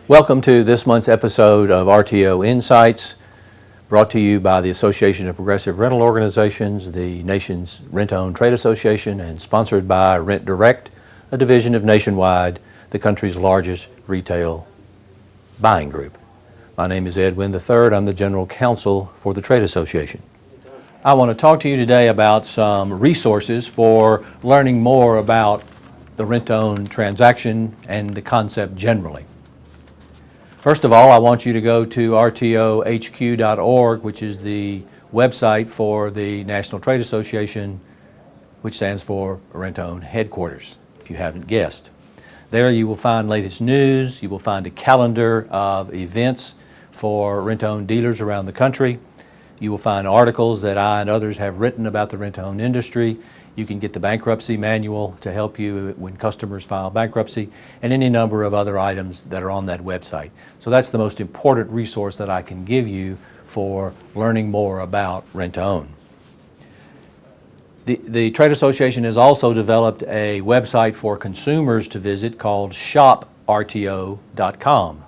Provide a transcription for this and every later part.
Welcome to this month's episode of RTO Insights, brought to you by the Association of Progressive Rental Organizations, the nation's rent-owned trade association, and sponsored by Rent Direct, a division of Nationwide, the country's largest retail buying group. My name is Ed Winn III. I'm the General Counsel for the Trade Association. I want to talk to you today about some resources for learning more about the rent-own transaction and the concept generally. First of all, I want you to go to rtohq.org, which is the website for the National Trade Association, which stands for Rent-Own Headquarters, if you haven't guessed. There you will find latest news, you will find a calendar of events for rent-own dealers around the country. You will find articles that I and others have written about the rent-own industry. You can get the bankruptcy manual to help you when customers file bankruptcy, and any number of other items that are on that website. So that's the most important resource that I can give you for learning more about rent-to-own. The Trade Association has also developed a website for consumers to visit called shoprto.com,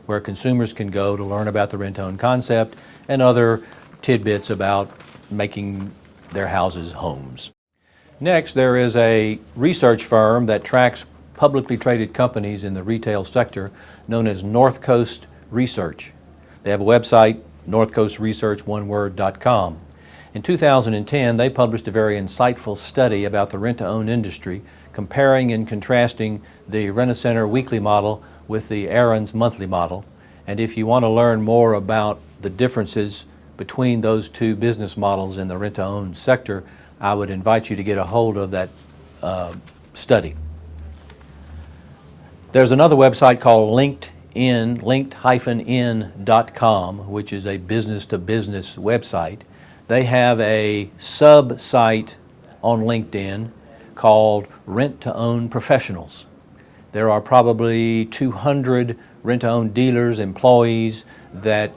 where consumers can go to learn about the rent-to-own concept and other tidbits about making their houses homes. Next, there is a research firm that tracks publicly traded companies in the retail sector known as North Coast Research. They have a website, northcoastresearch.com. In 2010, they published a very insightful study about the rent-to-own industry, comparing and contrasting the Rent-A-Center weekly model with the Aaron's monthly model. And if you want to learn more about the differences between those two business models in the rent-to-own sector, I would invite you to get a hold of that study. There's another website called LinkedIn, linked-in.com, which is a business-to-business website. They have a sub-site on LinkedIn called Rent-to-Own Professionals. There are probably 200 rent-to-own dealers, employees that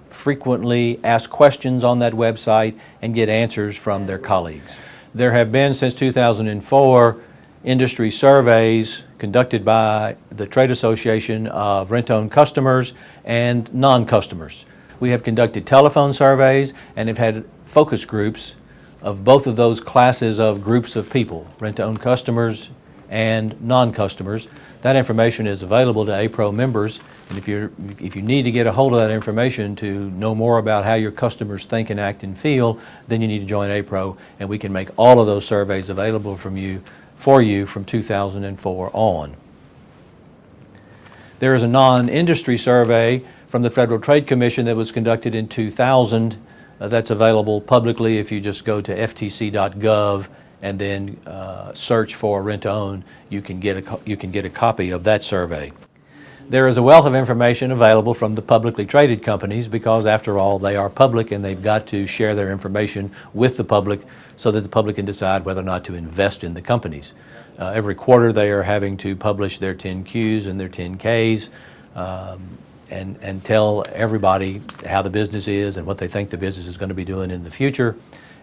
frequently ask questions on that website and get answers from their colleagues. There have been, since 2004, industry surveys conducted by the Trade Association of rent-own customers and non-customers. We have conducted telephone surveys and have had focus groups of both of those classes of groups of people, rent-to-own customers and non-customers. That information is available to APRO members, and if you need to get a hold of that information to know more about how your customers think and act and feel, then you need to join APRO, and we can make all of those surveys available for you from 2004 on. There is a non-industry survey from the Federal Trade Commission that was conducted in 2000. That's available publicly if you just go to ftc.gov and then search for rent-to-own. You can get a copy of that survey. There is a wealth of information available from the publicly traded companies because, after all, they are public and they've got to share their information with the public so that the public can decide whether or not to invest in the companies. Every quarter they are having to publish their 10Qs and their 10Ks and tell everybody how the business is and what they think the business is going to be doing in the future.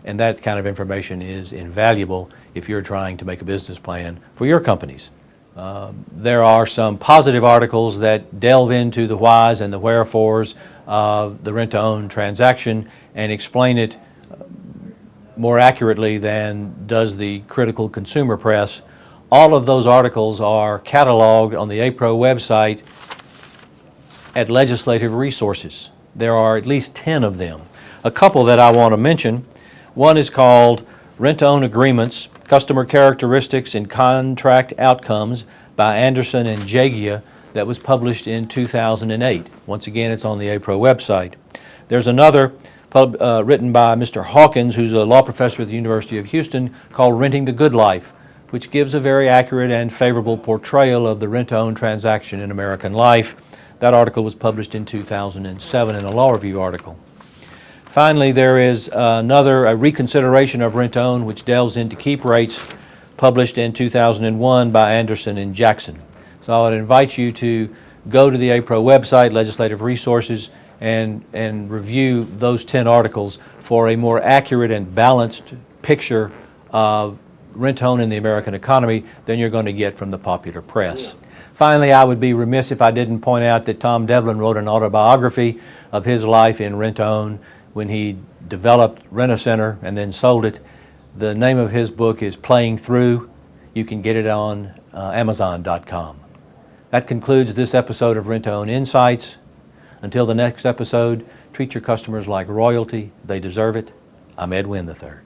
And that kind of information is invaluable if you're trying to make a business plan for your companies. There are some positive articles that delve into the whys and the wherefores of the rent-to-own transaction and explain it more accurately than does the critical consumer press. All of those articles are cataloged on the APRO website at Legislative Resources. There are at least 10 of them. A couple that I want to mention. One is called Rent-to-Own Agreements, Customer Characteristics and Contract Outcomes by Anderson and Jagia, that was published in 2008. Once again, it's on the APRO website. There's another written by Mr. Hawkins, who's a law professor at the University of Houston, called Renting the Good Life, which gives a very accurate and favorable portrayal of the rent-to-own transaction in American life. That article was published in 2007 in a law review article. Finally, there is a reconsideration of rent-to-own, which delves into keep rates, published in 2001 by Anderson and Jackson. So I would invite you to go to the APRO website, Legislative Resources, and review those 10 articles for a more accurate and balanced picture of rent-to-own in the American economy than you're going to get from the popular press. Finally, I would be remiss if I didn't point out that Tom Devlin wrote an autobiography of his life in rent-to-own when he developed Rent-A-Center and then sold it. The name of his book is Playing Through. You can get it on Amazon.com. That concludes this episode of Rent-to-Own Insights. Until the next episode, treat your customers like royalty. They deserve it. I'm Ed Winn III.